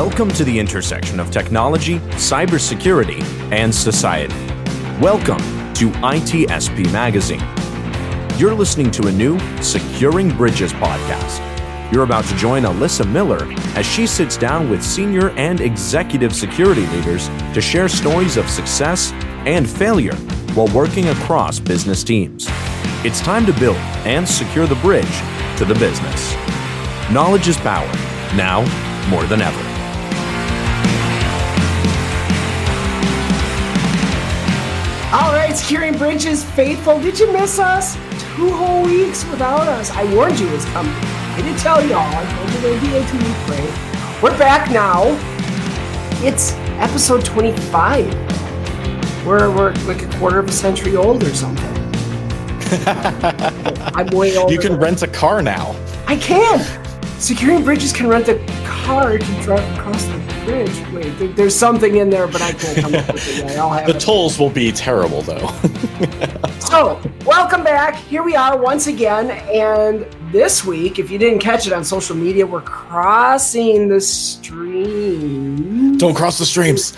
Welcome to the intersection of technology, cybersecurity, and society. Welcome to ITSP Magazine. You're listening to a new Securing Bridges podcast. You're about to join Alyssa Miller as she sits down with senior and executive security leaders to share stories of success and failure while working across business teams. It's time to build and secure the bridge to the business. Knowledge is power, now more than ever. All right, Securing Bridges faithful, did you miss us? 2 whole weeks without us. I warned you it was coming. I did tell y'all. I told you there'd be a 2-week break. We're back now. It's episode 25. We're like a quarter of a century old or something. I'm way older. You can rent a car now. I can. Securing Bridges can rent a car to drive across the bridge. Wait, there's something in there, but I can't come up with it yet. I'll have the tolls will be terrible, though. So, welcome back. Here we are once again, and this week, if you didn't catch it on social media, we're crossing the stream. Don't cross the streams.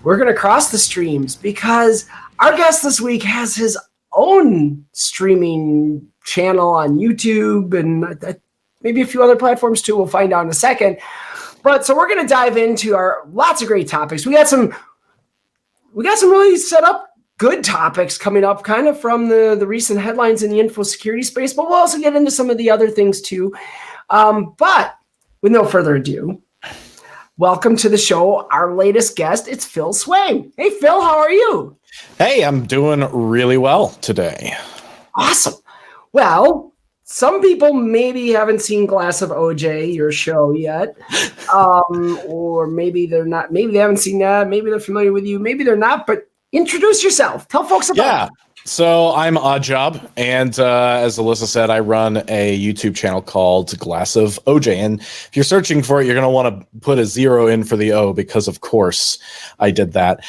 We're going to cross the streams because our guest this week has his own streaming channel on YouTube and maybe a few other platforms too. We'll find out in a second. But so we're going to dive into our lots of great topics. We got some really set up good topics coming up kind of from the recent headlines in the info security space, but we'll also get into some of the other things too. But with no further ado, welcome to the show, our latest guest. It's Phil Swaim. Hey, Phil, how are you? Hey, I'm doing really well today. Awesome. Well, some people maybe haven't seen Glass of OJ, your show, yet. Or maybe they're not. Maybe they haven't seen that. Maybe they're familiar with you. Maybe they're not. But introduce yourself. Tell folks about it. So I'm Oddjob, and as Alyssa said, I run a YouTube channel called Glass of OJ. And if you're searching for it, you're going to want to put a 0 in for the O because, of course, I did that.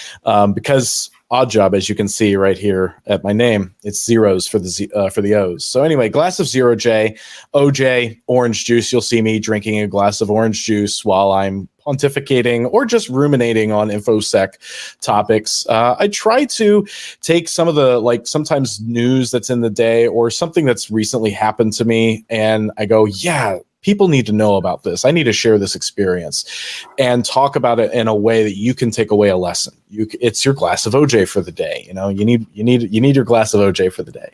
Because Oddjob, as you can see right here at my name, it's zeros for the O's. So anyway, Glass of 0J, OJ, orange juice. You'll see me drinking a glass of orange juice while I'm pontificating or just ruminating on InfoSec topics. I try to take some of the sometimes news that's in the day or something that's recently happened to me, and I go, yeah, people need to know about this. I need to share this experience and talk about it in a way that you can take away a lesson. It's your glass of OJ for the day. You know, you need your glass of OJ for the day.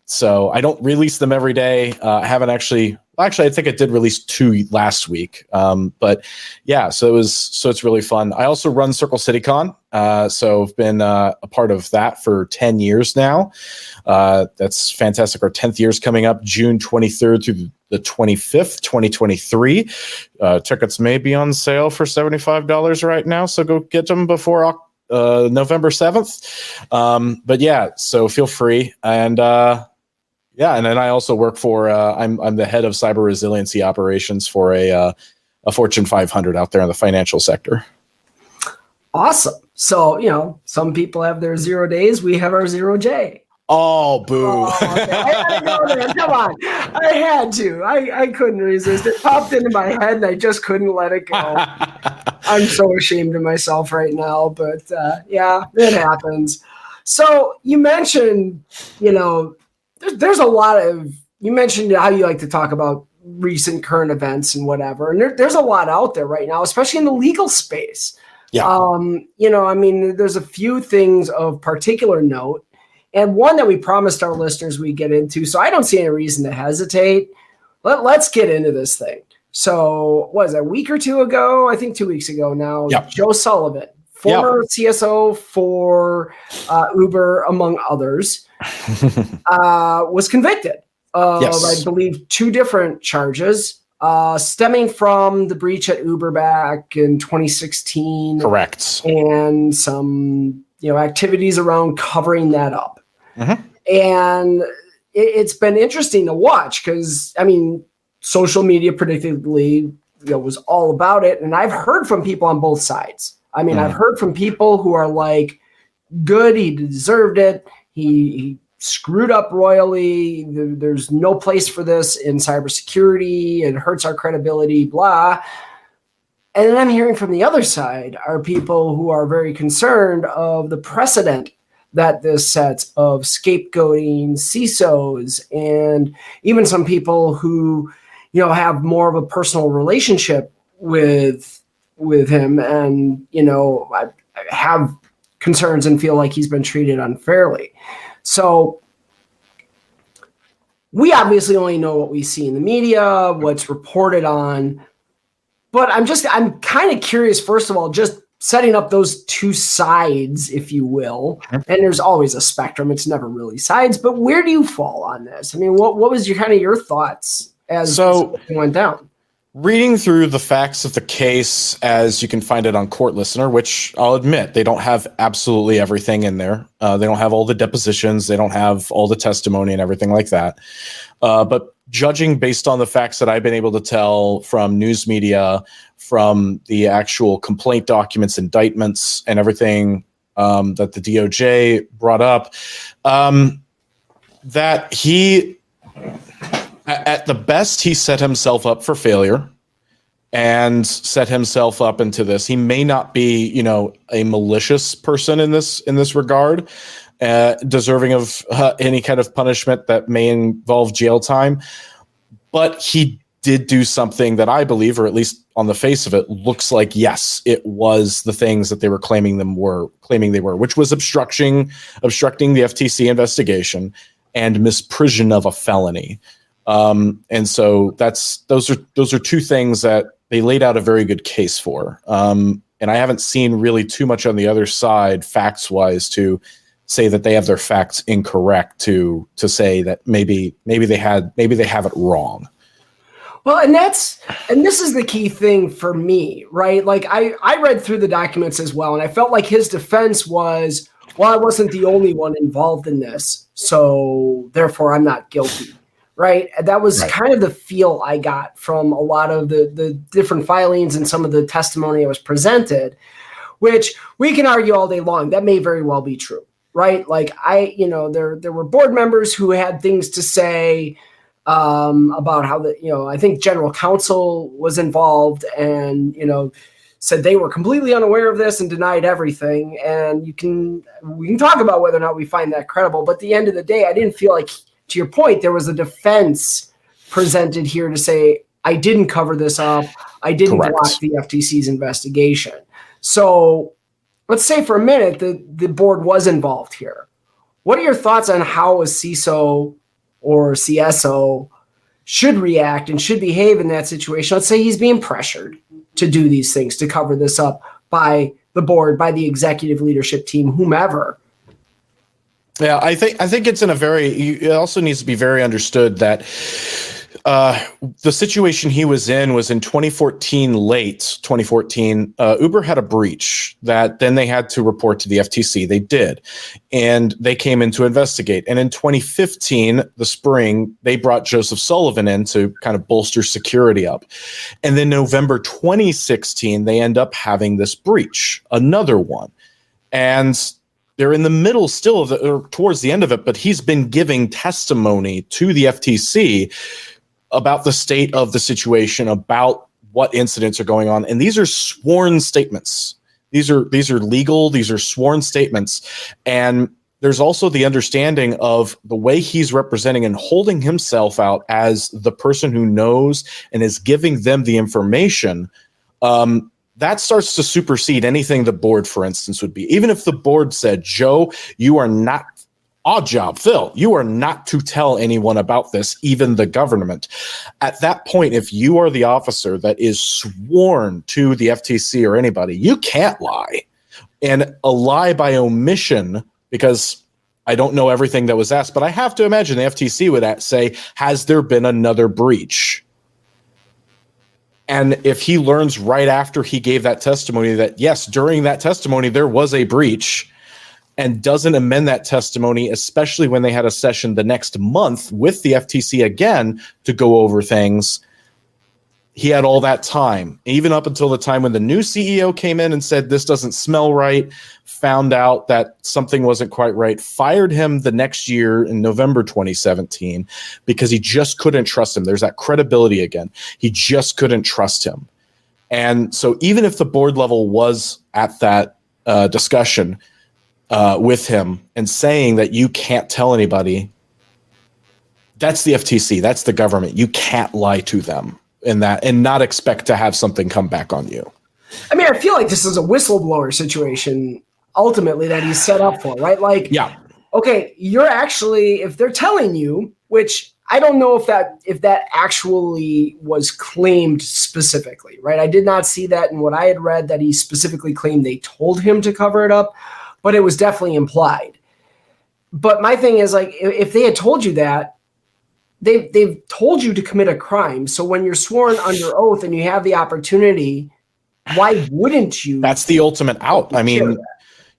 So I don't release them every day. I haven't actually, I think I did release 2 last week. But yeah, so it's really fun. I also run Circle City Con. So I've been a part of that for 10 years now. That's fantastic. Our 10th year's coming up June 23rd through the 25th, 2023. Tickets may be on sale for $75 right now, so go get them before November 7th. But yeah, so feel free. And and then I also work for I'm the head of cyber resiliency operations for a Fortune 500 out there in the financial sector. Awesome. So, some people have their 0 days. We have our 0J. Oh, boo. Oh, okay. I had to go there. Come on. I had to. I couldn't resist. It popped into my head and I just couldn't let it go. I'm so ashamed of myself right now, but yeah, it happens. So you mentioned, there's a lot of, you mentioned how you like to talk about recent current events and whatever. And there's a lot out there right now, especially in the legal space. Yeah. There's a few things of particular note. And one that we promised our listeners we'd get into, so I don't see any reason to hesitate. Let's get into this thing. So, what is that, a week or 2 ago? I think 2 weeks ago now. Yep. Joe Sullivan, former CSO for Uber, among others, was convicted of, I believe, 2 different charges stemming from the breach at Uber back in 2016. Correct. And some activities around covering that up. Mm-hmm. And it's been interesting to watch because, social media predictably was all about it. And I've heard from people on both sides. I've heard from people who are like, good, he deserved it. He screwed up royally. There's no place for this in cybersecurity. It hurts our credibility, blah. And then I'm hearing from the other side are people who are very concerned of the precedent that this sets of scapegoating CISOs, and even some people who, have more of a personal relationship with him, and I have concerns and feel like he's been treated unfairly. So we obviously only know what we see in the media, what's reported on, but I'm kind of curious, first of all, just setting up those two sides, if you will. And there's always a spectrum. It's never really sides, but where do you fall on this? I mean, what was your thoughts as it went down? Reading through the facts of the case as you can find it on Court Listener, which I'll admit, they don't have absolutely everything in there. They don't have all the depositions. They don't have all the testimony and everything like that. But judging based on the facts that I've been able to tell from news media, from the actual complaint documents, indictments, and everything that the DOJ brought up, that he, at the best, he set himself up for failure and set himself up into this. He may not be, a malicious person in this regard, deserving of any kind of punishment that may involve jail time, but he did do something that I believe, or at least on the face of it, looks like, yes, it was the things that they were claiming they were, which was obstructing the FTC investigation and misprision of a felony. And so those are two things that they laid out a very good case for. And I haven't seen really too much on the other side, facts wise, to say that they have their facts incorrect, to say that maybe they have it wrong. Well, and this is the key thing for me, right? Like I read through the documents as well, and I felt like his defense was, well, I wasn't the only one involved in this, so therefore I'm not guilty. Right. That was kind of the feel I got from a lot of the different filings and some of the testimony that was presented, which we can argue all day long. That may very well be true. Right. Like there were board members who had things to say about how I think general counsel was involved and, said they were completely unaware of this and denied everything. And we can talk about whether or not we find that credible. But at the end of the day, I didn't feel like, to your point, there was a defense presented here to say, I didn't cover this up. I didn't block the FTC's investigation. So let's say for a minute the board was involved here. What are your thoughts on how a CISO or CSO should react and should behave in that situation? Let's say he's being pressured to do these things, to cover this up by the board, by the executive leadership team, whomever. Yeah, I think it's it also needs to be very understood that the situation he was in was in 2014, late 2014. Uber had a breach that then they had to report to the FTC. They did, and they came in to investigate. And in 2015, the spring, they brought Joe Sullivan in to kind of bolster security up. And then November 2016, they end up having this breach, another one, and they're in the middle still or towards the end of it, but he's been giving testimony to the FTC about the state of the situation, about what incidents are going on. And these are sworn statements. These are legal, these are sworn statements. And there's also the understanding of the way he's representing and holding himself out as the person who knows and is giving them the information. That starts to supersede anything the board, for instance, would be. Even if the board said, Joe, you are not, odd job, Phil, you are not to tell anyone about this, even the government. At that point, if you are the officer that is sworn to the FTC or anybody, you can't lie. And a lie by omission, because I don't know everything that was asked, but I have to imagine the FTC would say, has there been another breach? And if he learns right after he gave that testimony that, yes, during that testimony, there was a breach, and doesn't amend that testimony, especially when they had a session the next month with the FTC again to go over things, he had all that time, even up until the time when the new CEO came in and said, this doesn't smell right, found out that something wasn't quite right, fired him the next year in November 2017 because he just couldn't trust him. There's that credibility again. He just couldn't trust him. And so even if the board level was at that discussion with him and saying that you can't tell anybody, that's the FTC, that's the government. You can't lie to them in that and not expect to have something come back on you. I mean, I feel like this is a whistleblower situation ultimately that he's set up for, right? Like, yeah. Okay, you're actually, if they're telling you, which I don't know if that actually was claimed specifically, right? I did not see that in what I had read that he specifically claimed they told him to cover it up, but it was definitely implied. But my thing is, like, if they had told you that, they've told you to commit a crime. So when you're sworn under oath and you have the opportunity, why wouldn't you? That's the ultimate out. I mean,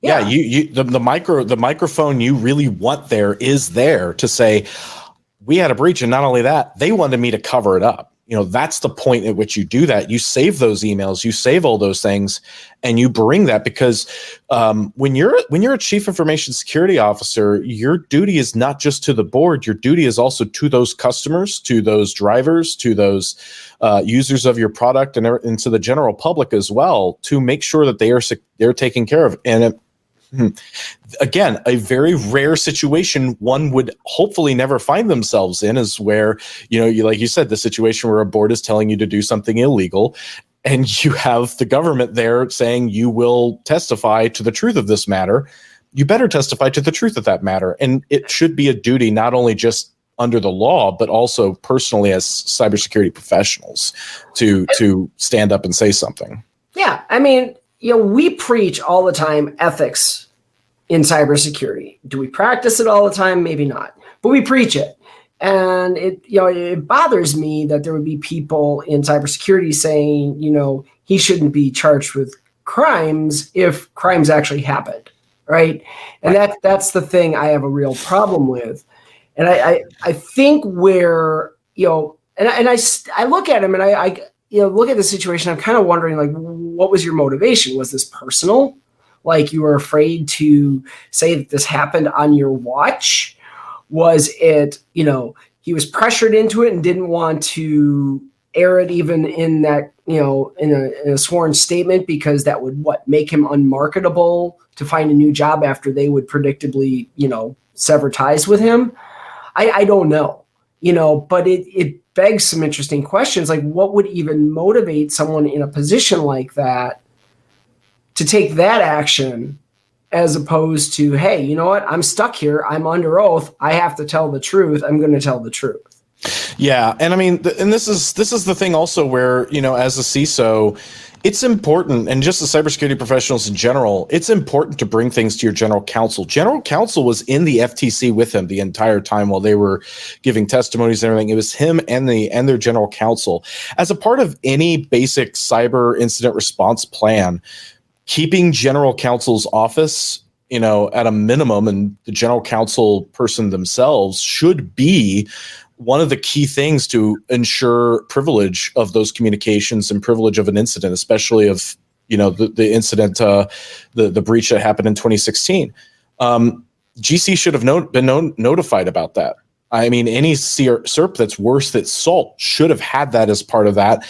yeah, the microphone you really want there is there to say, we had a breach. And not only that, they wanted me to cover it up. You know, that's the point at which you do that. You save those emails, you save all those things, and you bring that because when you're a chief information security officer, your duty is not just to the board. Your duty is also to those customers, to those drivers, to those users of your product, and to the general public as well, to make sure that they're taken care of. And again, a very rare situation one would hopefully never find themselves in is where, like you said, the situation where a board is telling you to do something illegal and you have the government there saying you will testify to the truth of this matter. You better testify to the truth of that matter. And it should be a duty, not only just under the law, but also personally as cybersecurity professionals to stand up and say something. Yeah. I mean, we preach all the time ethics in cybersecurity. Do we practice it all the time? Maybe not, but we preach it. And it bothers me that there would be people in cybersecurity saying, he shouldn't be charged with crimes if crimes actually happened, right? And that's the thing I have a real problem with. And I think where, and I look at him and I look at the situation, I'm kind of wondering, like, what was your motivation? Was this personal? Like you were afraid to say that this happened on your watch? Was it, he was pressured into it and didn't want to air it even in that, in a sworn statement because that would make him unmarketable to find a new job after they would predictably, sever ties with him? I don't know, but it begs some interesting questions. Like what would even motivate someone in a position like that to take that action as opposed to, hey, you know what? I'm stuck here. I'm under oath. I have to tell the truth. I'm going to tell the truth. Yeah. And I mean, and this is the thing also where, as a CISO, it's important, and just as cybersecurity professionals in general, it's important to bring things to your general counsel. General counsel was in the FTC with him the entire time while they were giving testimonies and everything. It was him and their general counsel. As a part of any basic cyber incident response plan, keeping general counsel's office, at a minimum, and the general counsel person themselves should be one of the key things to ensure privilege of those communications and privilege of an incident, especially of, the incident, the breach that happened in 2016. GC should have been notified about that. I mean, any SERP that's worth its salt should have had that as part of that.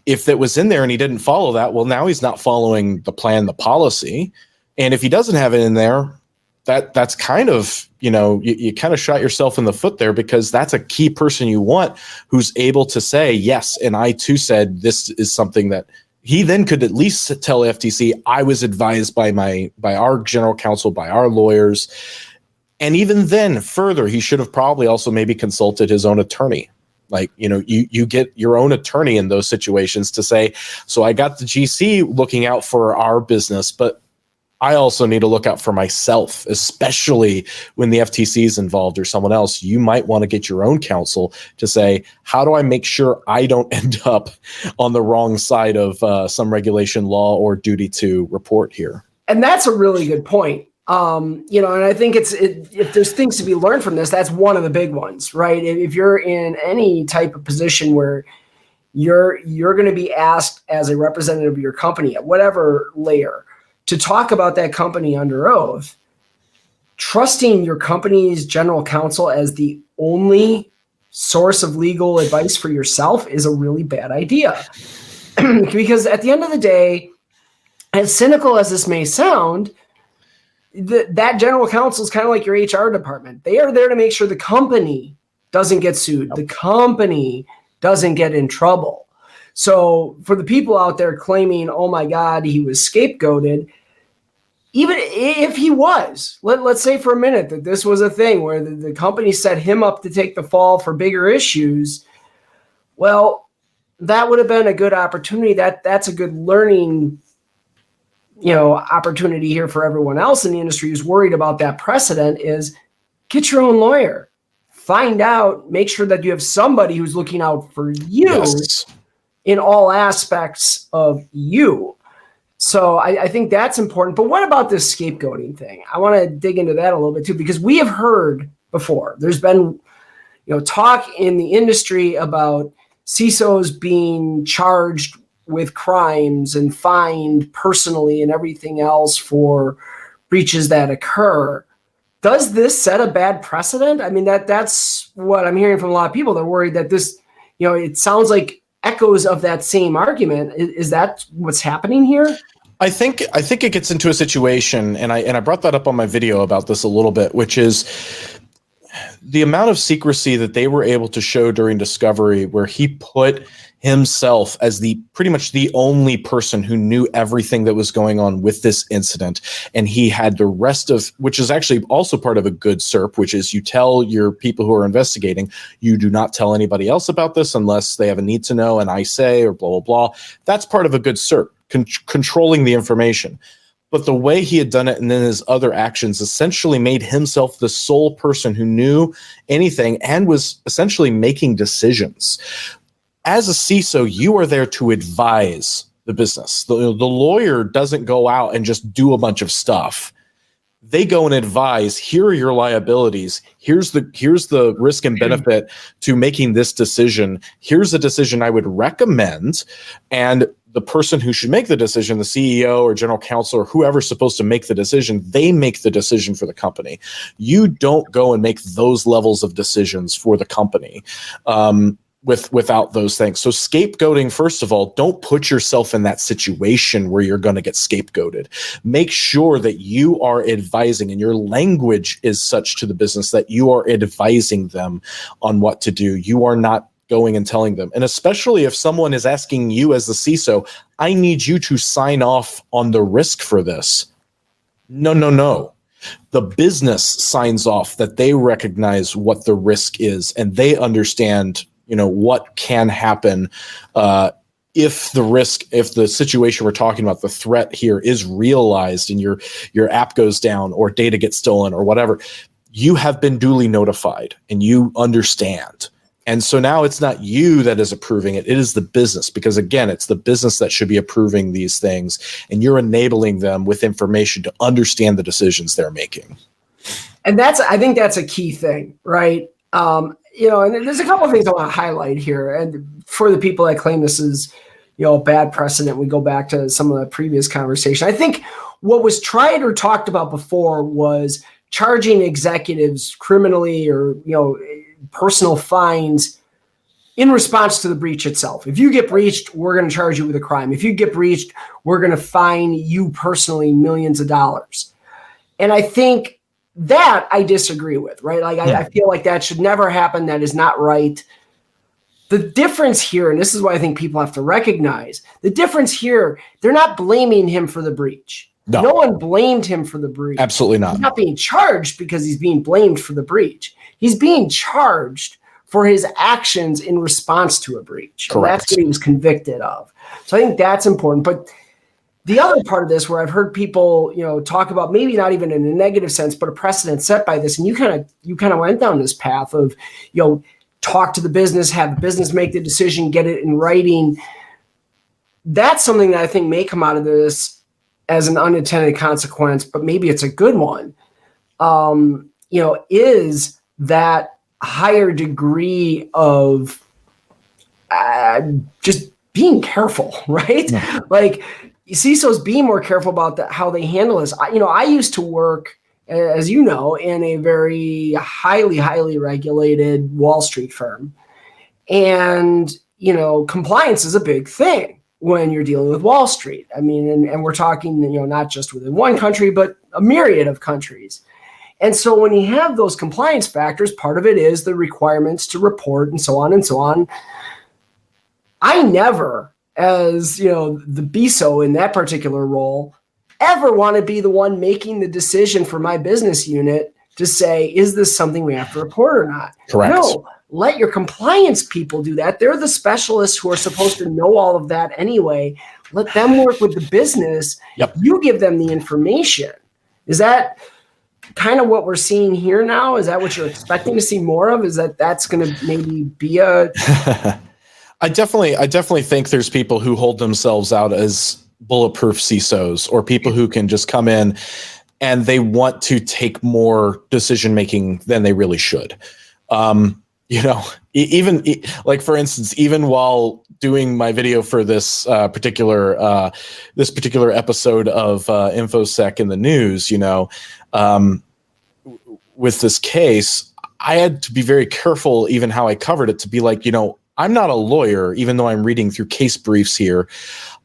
If it was in there and he didn't follow that, well, now he's not following the plan, the policy. And if he doesn't have it in there, that's kind of, you kind of shot yourself in the foot there, because that's a key person you want who's able to say, yes, and I too said this is something that he then could at least tell FTC, I was advised by our general counsel, by our lawyers. And even then further, he should have probably also maybe consulted his own attorney. Like, you get your own attorney in those situations to say, so I got the GC looking out for our business, but I also need to look out for myself, especially when the FTC is involved or someone else. You might want to get your own counsel to say, how do I make sure I don't end up on the wrong side of some regulation, law, or duty to report here? And that's a really good point. And I think if there's things to be learned from this, that's one of the big ones, right? If you're in any type of position where you're going to be asked as a representative of your company at whatever layer to talk about that company under oath, trusting your company's general counsel as the only source of legal advice for yourself is a really bad idea. Because at the end of the day, as cynical as this may sound, that general counsel is kind of like your HR department. They are there to make sure the company doesn't get sued. The company doesn't get in trouble. So for the people out there claiming, oh my God, he was scapegoated, even if he was, let's say for a minute that this was a thing where the company set him up to take the fall for bigger issues, well, that would have been a good opportunity. That's a good learning, opportunity here for everyone else in the industry who's worried about that precedent is get your own lawyer. Find out, make sure that you have somebody who's looking out for you in all aspects of you. So I think that's important. But what about this scapegoating thing? I want to dig into that a little bit too, because we have heard before, there's been, talk in the industry about CISOs being charged with crimes and fined personally and everything else for breaches that occur. Does this set a bad precedent? I mean, that's what I'm hearing from a lot of people. They're worried that this, it sounds like echoes of that same argument. Is that what's happening here? I think it gets into a situation, and I brought that up on my video about this a little bit, which is the amount of secrecy that they were able to show during discovery, where he put himself as pretty much the only person who knew everything that was going on with this incident. And he had the rest of, which is actually also part of a good SERP, which is you tell your people who are investigating, you do not tell anybody else about this unless they have a need to know, and I say, or blah, blah, blah. That's part of a good SERP, controlling the information. But the way he had done it and then his other actions essentially made himself the sole person who knew anything and was essentially making decisions. As a CISO, you are there to advise the business. The lawyer doesn't go out and just do a bunch of stuff. They go and advise, here are your liabilities. Here's the risk and benefit to making this decision. Here's a decision I would recommend. And the person who should make the decision, the CEO or general counsel or whoever's supposed to make the decision, they make the decision for the company. You don't go and make those levels of decisions for the company without those things. So scapegoating, first of all, don't put yourself in that situation where you're going to get scapegoated. Make sure that you are advising and your language is such to the business that you are advising them on what to do. You are not going and telling them. And especially if someone is asking you as the CISO, I need you to sign off on the risk for this. No. The business signs off that they recognize what the risk is and they understand, what can happen if the situation we're talking about, the threat here is realized and your app goes down or data gets stolen or whatever. You have been duly notified and you understand. And so now it's not you that is approving it. It is the business, because again, it's the business that should be approving these things, and you're enabling them with information to understand the decisions they're making. And I think that's a key thing, right? And there's a couple of things I want to highlight here. And for the people that claim this is, a bad precedent, we go back to some of the previous conversation. I think what was tried or talked about before was charging executives criminally or, personal fines in response to the breach itself. If you get breached, we're going to charge you with a crime. If you get breached, we're going to fine you personally millions of dollars. And I think that I disagree with, right? I feel like that should never happen. That is not right. The difference here, and this is what I think people have to recognize, the difference here, they're not blaming him for the breach. No one blamed him for the breach. Absolutely not. He's not being charged because he's being blamed for the breach. He's being charged for his actions in response to a breach. Correct. That's what he was convicted of. So I think that's important. But the other part of this, where I've heard people, talk about maybe not even in a negative sense, but a precedent set by this, and you kind of went down this path of, talk to the business, have the business make the decision, get it in writing. That's something that I think may come out of this as an unintended consequence, but maybe it's a good one, is that higher degree of just being careful, right? Yeah. Like CISOs being more careful about how they handle this. I used to work, as you know, in a very highly, highly regulated Wall Street firm. And, compliance is a big thing. when you're dealing with Wall Street. I mean, and we're talking, not just within one country, but a myriad of countries. And so when you have those compliance factors, part of it is the requirements to report and so on and so on. I never, as the BISO in that particular role, ever want to be the one making the decision for my business unit to say, is this something we have to report or not? Correct. No, let your compliance people do that. They're the specialists who are supposed to know all of that anyway. Let them work with the business. Yep. You give them the information. Is that kind of what we're seeing here now? Is that what you're expecting to see more of? Is that's going to maybe be a... I definitely think there's people who hold themselves out as bulletproof CISOs, or people who can just come in and they want to take more decision making than they really should. Even like, for instance, even while doing my video for this particular episode of InfoSec in the news, with this case, I had to be very careful even how I covered it, to be like, I'm not a lawyer, even though I'm reading through case briefs here.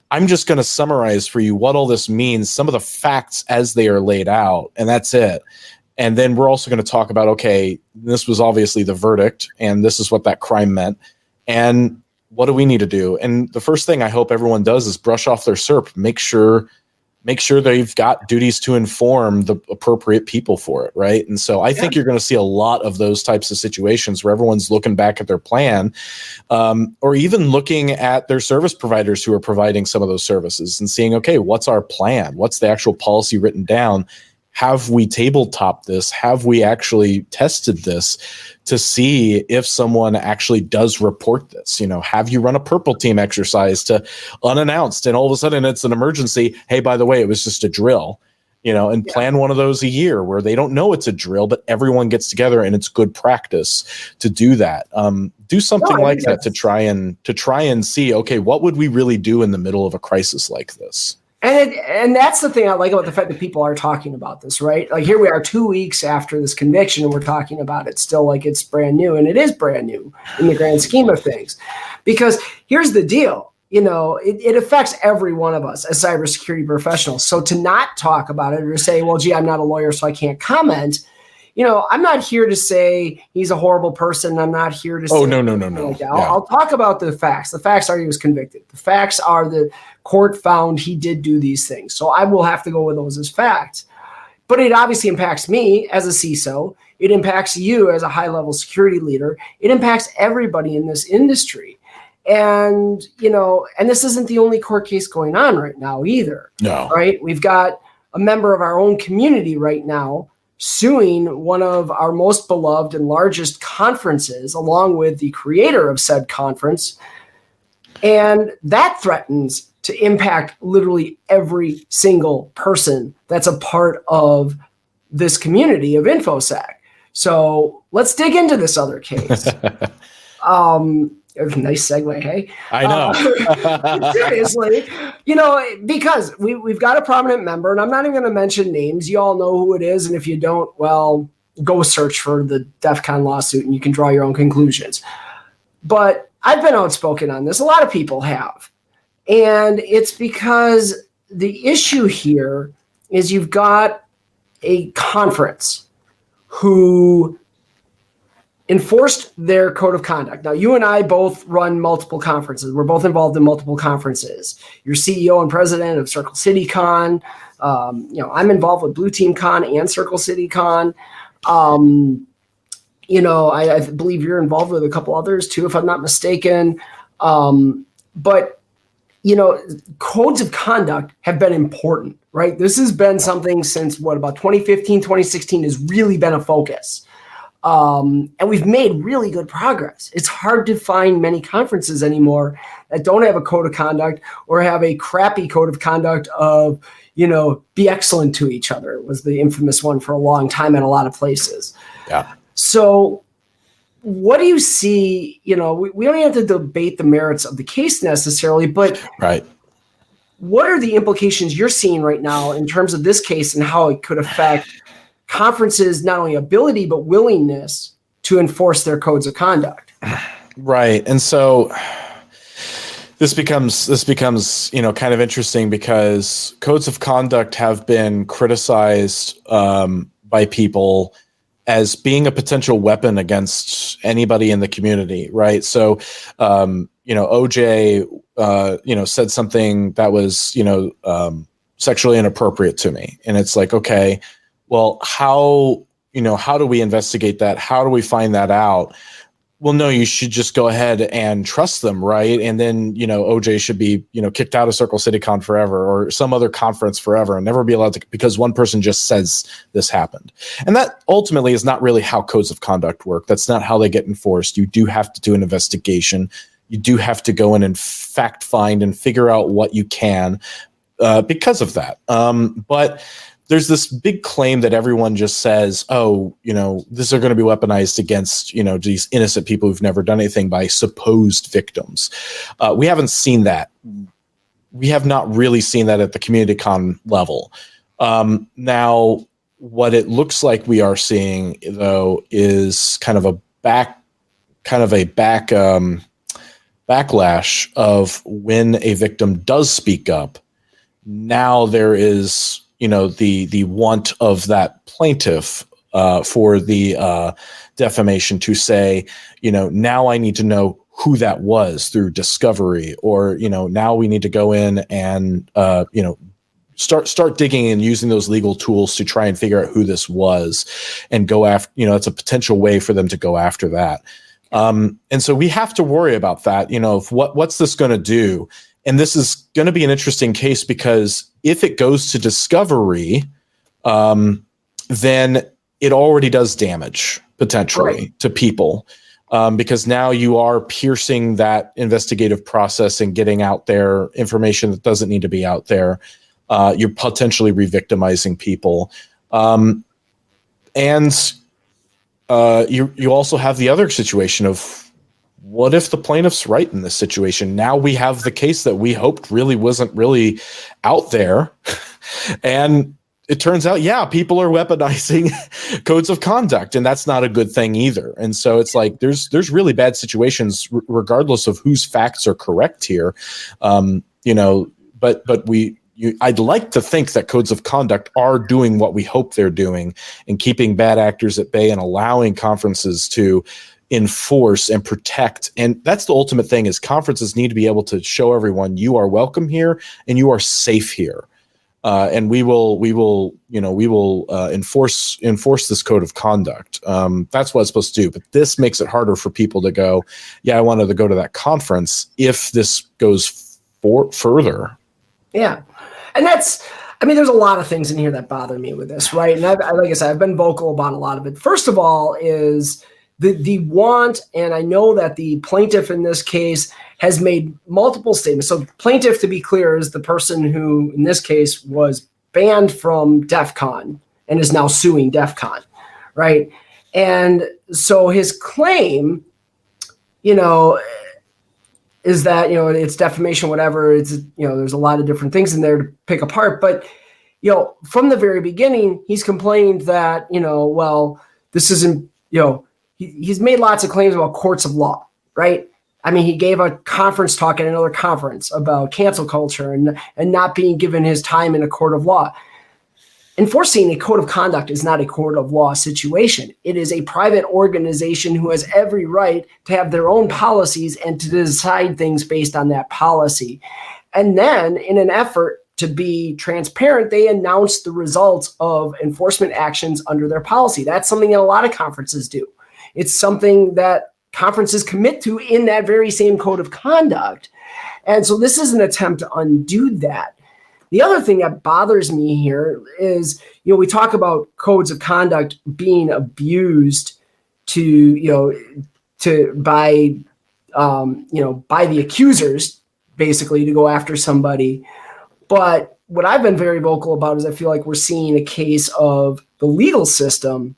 I'm just going to summarize for you what all this means, some of the facts as they are laid out, and that's it. And then we're also going to talk about, okay, this was obviously the verdict, and this is what that crime meant, and what do we need to do? And the first thing I hope everyone does is brush off their SERP, make sure they've got duties to inform the appropriate people for it, right? And so I think you're going to see a lot of those types of situations where everyone's looking back at their plan, or even looking at their service providers who are providing some of those services and seeing, okay, what's our plan? What's the actual policy written down? Have we tabletop this? Have we actually tested this to see if someone actually does report this? Have you run a purple team exercise to unannounced, and all of a sudden it's an emergency? Hey, by the way, it was just a drill, and plan one of those a year where they don't know it's a drill, but everyone gets together and it's good practice to do that. Do something like that to try and see, okay, what would we really do in the middle of a crisis like this? And that's the thing I like about the fact that people are talking about this, right? Like, here we are 2 weeks after this conviction, and we're talking about it still like it's brand new, and it is brand new in the grand scheme of things. Because here's the deal, it affects every one of us as cybersecurity professionals. So to not talk about it, or to say, well, gee, I'm not a lawyer, so I can't comment. I'm not here to say he's a horrible person. I'm not here to say... No. Like that. I'll talk about the facts. The facts are he was convicted. The facts are the court found he did do these things. So I will have to go with those as facts. But it obviously impacts me as a CISO. It impacts you as a high-level security leader. It impacts everybody in this industry. And, and this isn't the only court case going on right now either. No. Right? We've got a member of our own community right now suing one of our most beloved and largest conferences, along with the creator of said conference. And that threatens to impact literally every single person that's a part of this community of InfoSec. So let's dig into this other case. Nice segue, hey? I know. Seriously, because we've got a prominent member, and I'm not even going to mention names. You all know who it is, and if you don't, well, go search for the DEF CON lawsuit, and you can draw your own conclusions. But I've been outspoken on this. A lot of people have. And it's because the issue here is you've got a conference who enforced their code of conduct. Now, you and I both run multiple conferences. We're both involved in multiple conferences. You're CEO and president of Circle City Con. I'm involved with Blue Team Con and Circle City Con. I believe you're involved with a couple others too, if I'm not mistaken. But codes of conduct have been important, right? This has been something since about 2015, 2016 has really been a focus. And we've made really good progress. It's hard to find many conferences anymore that don't have a code of conduct or have a crappy code of conduct of, be excellent to each other. It was the infamous one for a long time in a lot of places. Yeah. So what do you see? We don't have to debate the merits of the case necessarily, but right. What are the implications you're seeing right now in terms of this case and how it could affect conferences' not only ability but willingness to enforce their codes of conduct? Right. And so this becomes kind of interesting because codes of conduct have been criticized by people as being a potential weapon against anybody in the community, right? So, OJ, said something that was, sexually inappropriate to me. And it's like, okay, well, how do we investigate that? How do we find that out? Well, no, you should just go ahead and trust them, right? And then, OJ should be, kicked out of Circle City Con forever or some other conference forever and never be allowed to, because one person just says this happened. And that ultimately is not really how codes of conduct work. That's not how they get enforced. You do have to do an investigation. You do have to go in and fact find and figure out what you can because of that. But there's this big claim that everyone just says, this are going to be weaponized against, these innocent people who've never done anything by supposed victims. We haven't seen that. We have not really seen that at the community con level. Now, what it looks like we are seeing, though, is kind of a backlash of when a victim does speak up. Now there is, the want of that plaintiff for the defamation to say, now I need to know who that was through discovery, or, now we need to go in and, start digging and using those legal tools to try and figure out who this was and go after, it's a potential way for them to go after that. And so we have to worry about that, of what's this going to do? And this is going to be an interesting case because if it goes to discovery, then it already does damage potentially to people, because now you are piercing that investigative process and getting out there information that doesn't need to be out there. You're potentially re-victimizing people. And you also have the other situation of, what if the plaintiff's right in this situation? Now we have the case that we hoped really wasn't really out there. And it turns out, people are weaponizing codes of conduct, and that's not a good thing either. And so it's like, there's really bad situations regardless of whose facts are correct here. I'd like to think that codes of conduct are doing what we hope they're doing and keeping bad actors at bay and allowing conferences to enforce and protect. And that's the ultimate thing, is conferences need to be able to show everyone you are welcome here and you are safe here. And we will enforce this code of conduct. That's what it's supposed to do. But this makes it harder for people to go, I wanted to go to that conference if this goes further. Yeah. And there's a lot of things in here that bother me with this, right? And like I said, I've been vocal about a lot of it. First of all is the want, and I know that the plaintiff in this case has made multiple statements. So plaintiff, to be clear, is the person who, in this case, was banned from DEF CON and is now suing DEF CON, right? And so his claim, is that, it's defamation, whatever. It's, there's a lot of different things in there to pick apart. But, from the very beginning, he's complained that, this isn't, he's made lots of claims about courts of law, right? I mean, he gave a conference talk at another conference about cancel culture and not being given his time in a court of law. Enforcing a code of conduct is not a court of law situation. It is a private organization who has every right to have their own policies and to decide things based on that policy. And then, in an effort to be transparent, they announce the results of enforcement actions under their policy. That's something that a lot of conferences do. It's something that conferences commit to in that very same code of conduct. And so this is an attempt to undo that. The other thing that bothers me here is, we talk about codes of conduct being abused by the accusers, basically, to go after somebody. But what I've been very vocal about is I feel like we're seeing a case of the legal system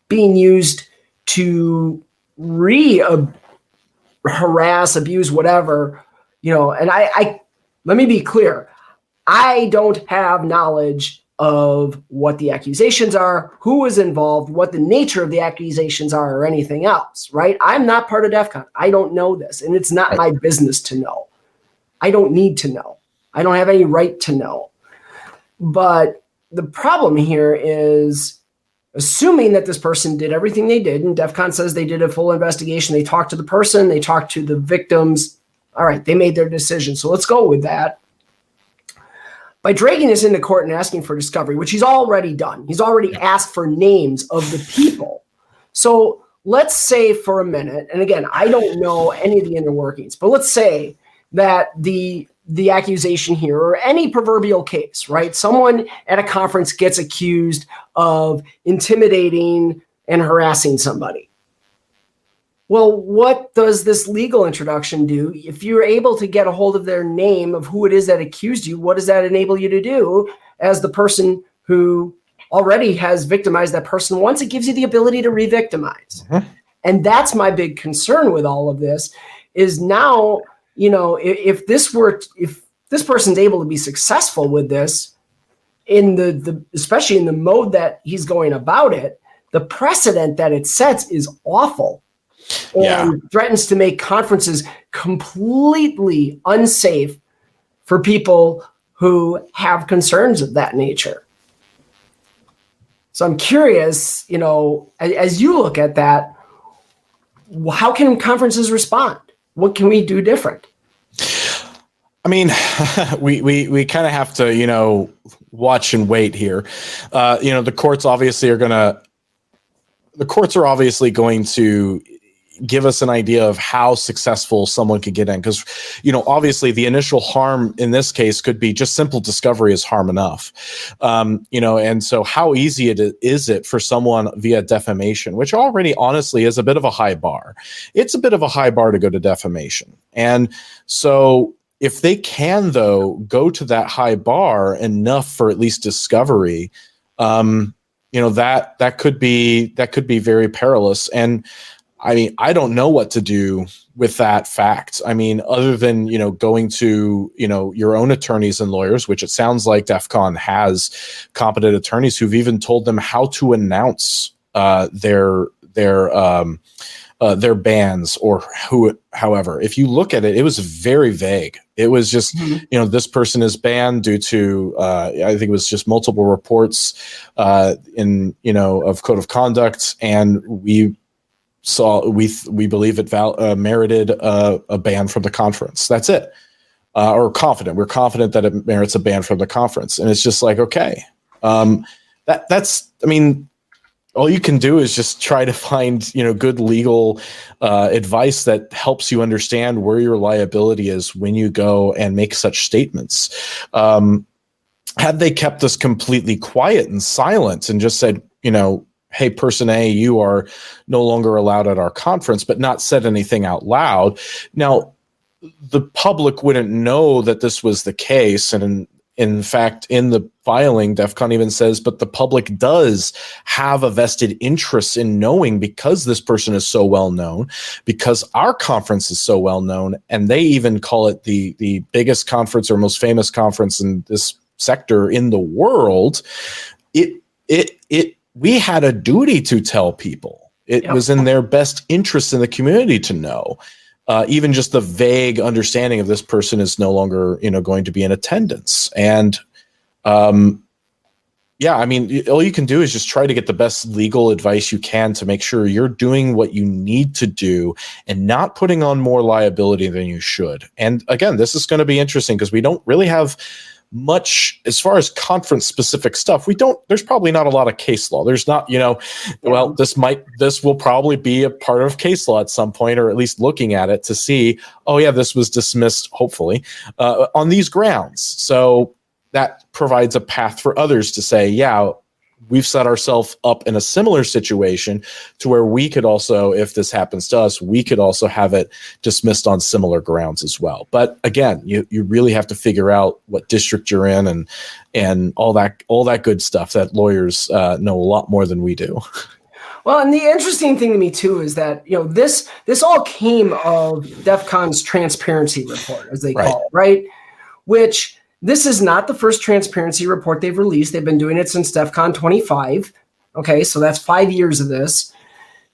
being used to harass, abuse, whatever, and I let me be clear. I don't have knowledge of what the accusations are, who is involved, what the nature of the accusations are, or anything else, right? I'm not part of DEF CON. I don't know this, and it's not my business to know. I don't need to know. I don't have any right to know. But the problem here is, assuming that this person did everything they did, and DEF CON says they did a full investigation, they talked to the person, they talked to the victims. All right, they made their decision. So let's go with that. By dragging this into court and asking for discovery, which he's already done, he's already asked for names of the people. So let's say for a minute, and again, I don't know any of the inner workings, but let's say that the accusation here, or any proverbial case, right? Someone at a conference gets accused of intimidating and harassing somebody. Well, what does this legal introduction do? If you're able to get a hold of their name of who it is that accused you, what does that enable you to do as the person who already has victimized that person once? It gives you the ability to re-victimize. Mm-hmm. And that's my big concern with all of this is now, if this person's able to be successful with this in the especially in the mode that he's going about it, the precedent that it sets is awful. And threatens to make conferences completely unsafe for people who have concerns of that nature. So I'm curious, as you look at that, how can conferences respond? What can we do different? I mean, we kind of have to, watch and wait here. The courts are obviously going to give us an idea of how successful someone could get in. Because, obviously the initial harm in this case could be just simple discovery is harm enough. And so how easy is it for someone via defamation, which already honestly is a bit of a high bar. It's a bit of a high bar to go to defamation. And so if they can, though, go to that high bar enough for at least discovery, that could be very perilous. And I mean, I don't know what to do with that fact. I mean, other than, going to, your own attorneys and lawyers, which it sounds like DEF CON has competent attorneys who've even told them how to announce their bans or however. If you look at it, it was very vague. It was just, this person is banned due to, I think it was just multiple reports of code of conduct, and we believe it merited a ban from the conference. That's it. We're confident that it merits a ban from the conference. And it's just like, okay, all you can do is just try to find, good legal advice that helps you understand where your liability is when you go and make such statements. Had they kept us completely quiet and silent and just said, hey, person A, you are no longer allowed at our conference, but not said anything out loud. Now, the public wouldn't know that this was the case. And in fact, in the filing, DEF CON even says, but the public does have a vested interest in knowing because this person is so well known, because our conference is so well known, and they even call it the biggest conference or most famous conference in this sector in the world. We had a duty to tell people. It was in their best interest in the community to know. Even just the vague understanding of this person is no longer, going to be in attendance. And all you can do is just try to get the best legal advice you can to make sure you're doing what you need to do and not putting on more liability than you should. And again, this is going to be interesting because we don't really have much as far as conference specific stuff. There's probably not a lot of case law. There's not, this will probably be a part of case law at some point, or at least looking at it to see, this was dismissed, hopefully, on these grounds. So that provides a path for others to say, we've set ourselves up in a similar situation to where we could also, if this happens to us, we could also have it dismissed on similar grounds as well. But again, you really have to figure out what district you're in and all that good stuff that lawyers know a lot more than we do. Well, and the interesting thing to me too is that, this all came of DEF CON's transparency report, as they call it, right? Which this is not the first transparency report they've released. They've been doing it since DEF CON 25. Okay, so that's 5 years of this.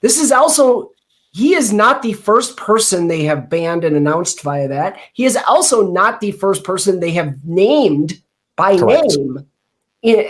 This is also he is not the first person they have banned and announced via that. He is also not the first person they have named by name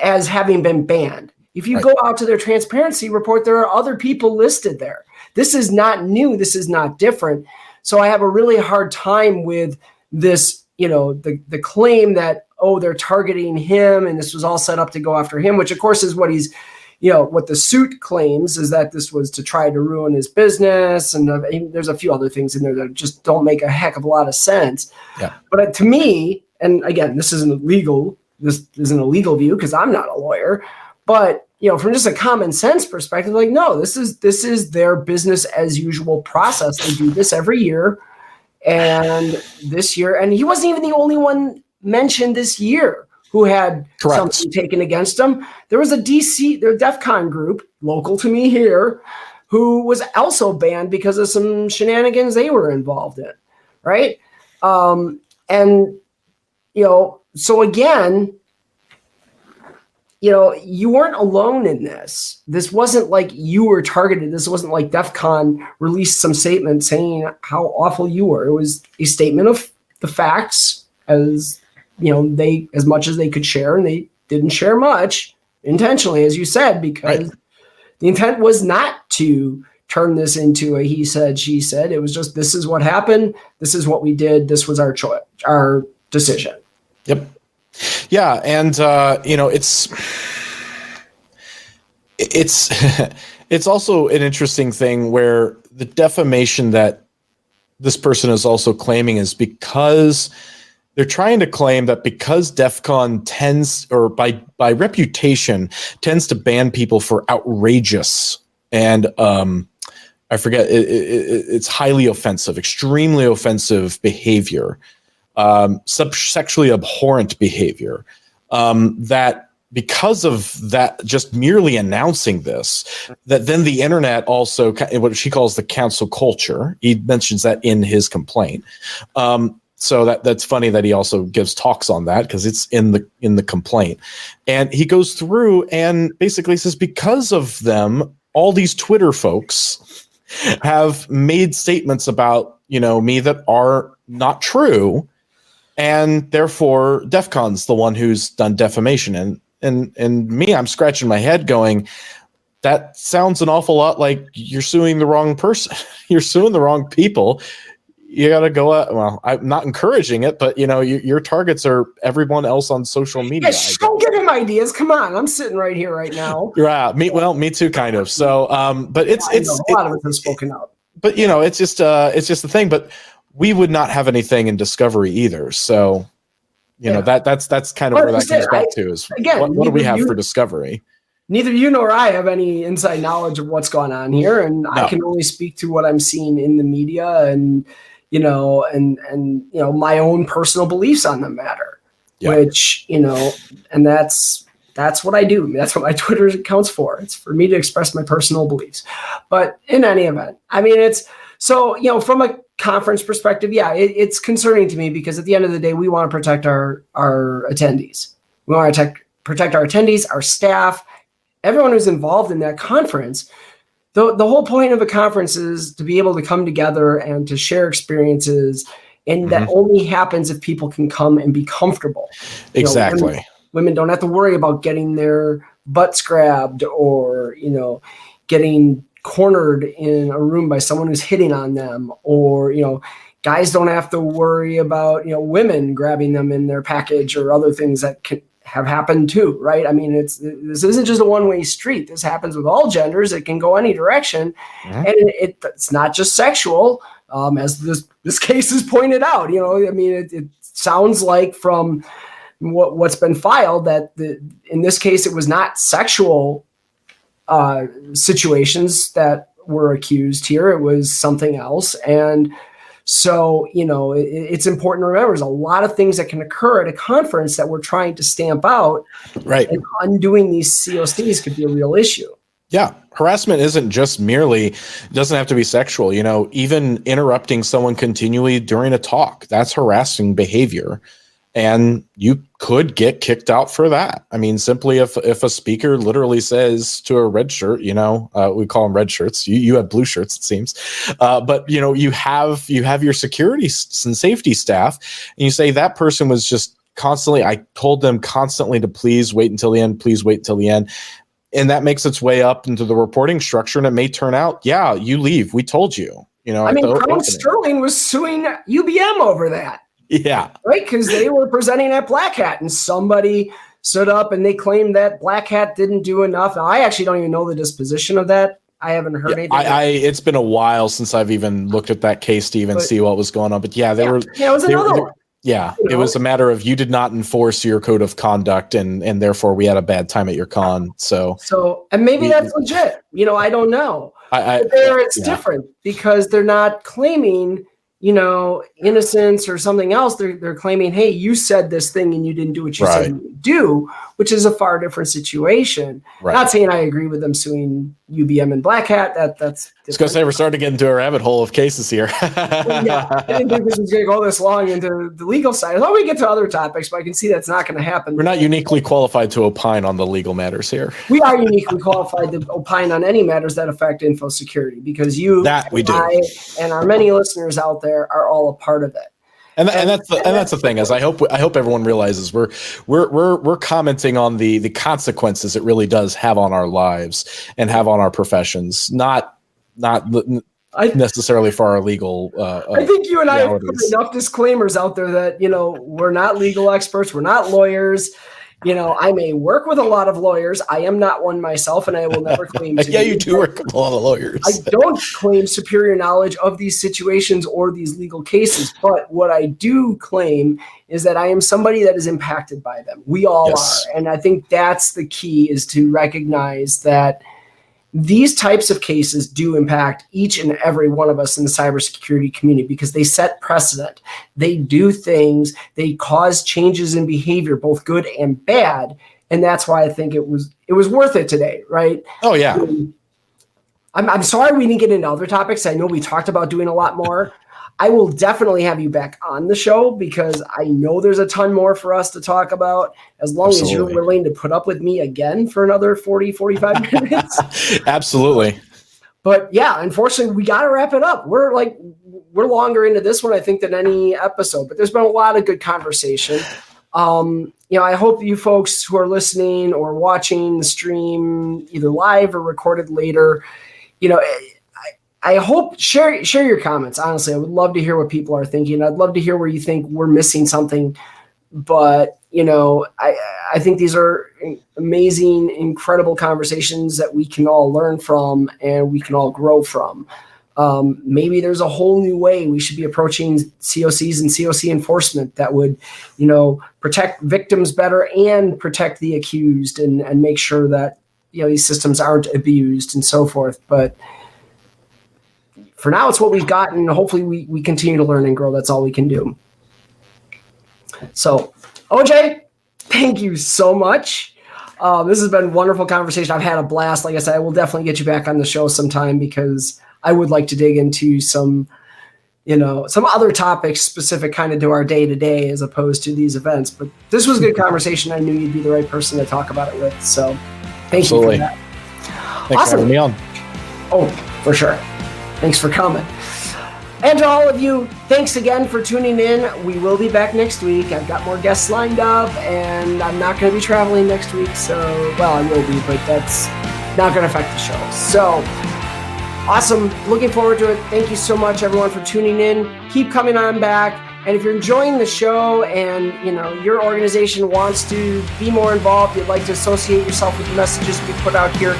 as having been banned. If you go out to their transparency report, there are other people listed there. This is not new. This is not different. So I have a really hard time with this, the claim that, they're targeting him and this was all set up to go after him, which of course is what he's, what the suit claims is that this was to try to ruin his business. And there's a few other things in there that just don't make a heck of a lot of sense. Yeah. But to me, and again, this isn't a legal view because I'm not a lawyer, but from just a common sense perspective, like, no, this is their business as usual process. They do this every year. And this year, and he wasn't even the only one mentioned this year who had something taken against him. There was a DEF CON group local to me here who was also banned because of some shenanigans they were involved in. Right. So again, you weren't alone in this. This wasn't like you were targeted. This wasn't like DEF CON released some statement saying how awful you were. It was a statement of the facts as as much as they could share, and they didn't share much intentionally, as you said, because the intent was not to turn this into a he said, she said. It was just, this is what happened. This is what we did. This was our choice, our decision. Yep. Yeah. And, it's also an interesting thing where the defamation that this person is also claiming is because they're trying to claim that because DEF CON tends, or by reputation, tends to ban people for outrageous and I forget, it's highly offensive, extremely offensive behavior, sexually abhorrent behavior, that because of that, just merely announcing this, that then the internet also, what she calls the cancel culture, he mentions that in his complaint. So that's funny that he also gives talks on that because it's in the complaint. And he goes through and basically says, because of them, all these Twitter folks have made statements about, me that are not true. And therefore DEF CON's the one who's done defamation. And me, I'm scratching my head going, that sounds an awful lot like you're suing the wrong person. You're suing the wrong people. You got to go out. Well, I'm not encouraging it, but your targets are everyone else on social media. Yeah, don't give him ideas. Come on. I'm sitting right here right now. Yeah. Me too, kind of. So, but it's a lot of it has spoken out, but it's just the thing, but we would not have anything in discovery either. So, that's kind of where that comes back to is again, what do we have for discovery? Neither you nor I have any inside knowledge of what's going on here. And no. I can only speak to what I'm seeing in the media and, my own personal beliefs on the matter, which, and that's what I do. That's what my Twitter account's for. It's for me to express my personal beliefs. But in any event, I mean, from a conference perspective, it's concerning to me because at the end of the day, we want to protect our attendees. We want to protect our attendees, our staff, everyone who's involved in that conference. The whole point of a conference is to be able to come together and to share experiences. And that only happens if people can come and be comfortable. Exactly. Women don't have to worry about getting their butts grabbed or, getting cornered in a room by someone who's hitting on them, or, guys don't have to worry about, women grabbing them in their package or other things that can have happened too, right? I mean, this isn't just a one-way street. This happens with all genders. It can go any direction, and it's not just sexual, as this case is pointed out. It sounds like from what's been filed that in this case it was not sexual situations that were accused here. It was something else, and so, it's important to remember there's a lot of things that can occur at a conference that we're trying to stamp out. Right. And undoing these COCs could be a real issue. Yeah. Harassment isn't just doesn't have to be sexual. Even interrupting someone continually during a talk, that's harassing behavior. and you could get kicked out for that. I mean, simply if a speaker literally says to a red shirt, we call them red shirts. You have blue shirts, it seems, but you have your security and safety staff, and you say that person was just constantly. I told them constantly to please wait until the end. Please wait until the end. And that makes its way up into the reporting structure, and it may turn out, yeah, you leave. We told you. I mean, Crown Sterling was suing UBM over that. Yeah. Right? Because they were presenting at Black Hat, and somebody stood up and they claimed that Black Hat didn't do enough. Now, I actually don't even know the disposition of that. I haven't heard anything. It's been a while since I've even looked at that case to even see what was going on. But yeah, it was another one. Yeah, it was a matter of you did not enforce your code of conduct, and therefore we had a bad time at your con. So and maybe that's legit. I don't know. But there it's different because they're not claiming, innocence or something else. They're claiming, hey, you said this thing and you didn't do what you said you would do, which is a far different situation. Right. Not saying I agree with them suing UBM and Black Hat. That's I was going to say, we're starting to get into a rabbit hole of cases here. I didn't think this was going to go this long into the legal side. I thought we get to other topics, but I can see that's not going to happen. We're not uniquely qualified to opine on the legal matters here. We are uniquely qualified to opine on any matters that affect info security because I, and our many listeners out there are all a part of it. And that's the thing is I hope everyone realizes we're commenting on the consequences it really does have on our lives and have on our professions, not necessarily for our legal. I think you and I have put enough disclaimers out there that we're not legal experts, we're not lawyers. I may work with a lot of lawyers. I am not one myself, and I will never claim to. Yeah, you do work with a lot of lawyers. I don't claim superior knowledge of these situations or these legal cases, but what I do claim is that I am somebody that is impacted by them. We all are, and I think that's the key: is to recognize that these types of cases do impact each and every one of us in the cybersecurity community because they set precedent. They do things, they cause changes in behavior, both good and bad. And that's why I think it was worth it today, right? Oh, yeah. I'm sorry we didn't get into other topics. I know we talked about doing a lot more. I will definitely have you back on the show because I know there's a ton more for us to talk about as long as you're willing to put up with me again for another 40, 45 minutes. Absolutely. But yeah, unfortunately, we got to wrap it up. We're longer into this one, I think, than any episode, but there's been a lot of good conversation. I hope you folks who are listening or watching the stream either live or recorded later, I hope share your comments. Honestly, I would love to hear what people are thinking. I'd love to hear where you think we're missing something. But, I think these are amazing, incredible conversations that we can all learn from and we can all grow from. Maybe there's a whole new way we should be approaching COCs and COC enforcement that would, protect victims better and protect the accused and make sure that, these systems aren't abused and so forth. But for now, it's what we've got, and hopefully we continue to learn and grow. That's all we can do. So, OJ, thank you so much. This has been a wonderful conversation. I've had a blast. Like I said, I will definitely get you back on the show sometime because I would like to dig into some other topics specific kind of to our day-to-day as opposed to these events. But this was a good conversation. I knew you'd be the right person to talk about it with. So thank you for that. Thanks for having me on. Oh, for sure. Thanks for coming. And to all of you, thanks again for tuning in. We will be back next week. I've got more guests lined up, and I'm not going to be traveling next week. I will be, but that's not going to affect the show. So, awesome. Looking forward to it. Thank you so much, everyone, for tuning in. Keep coming on back. And if you're enjoying the show and, your organization wants to be more involved, you'd like to associate yourself with the messages we put out here,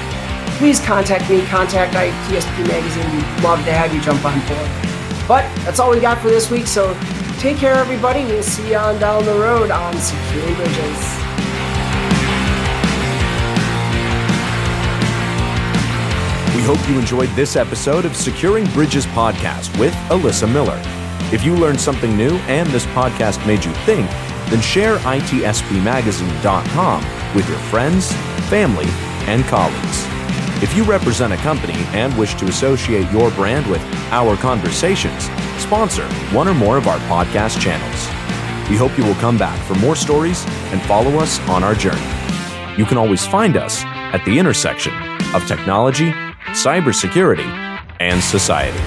please contact me, contact ITSP Magazine. We'd love to have you jump on board. But that's all we got for this week, so take care, everybody. We'll see you on down the road on Securing Bridges. We hope you enjoyed this episode of Securing Bridges podcast with Alyssa Miller. If you learned something new and this podcast made you think, then share itspmagazine.com with your friends, family, and colleagues. If you represent a company and wish to associate your brand with our conversations, sponsor one or more of our podcast channels. We hope you will come back for more stories and follow us on our journey. You can always find us at the intersection of technology, cybersecurity, and society.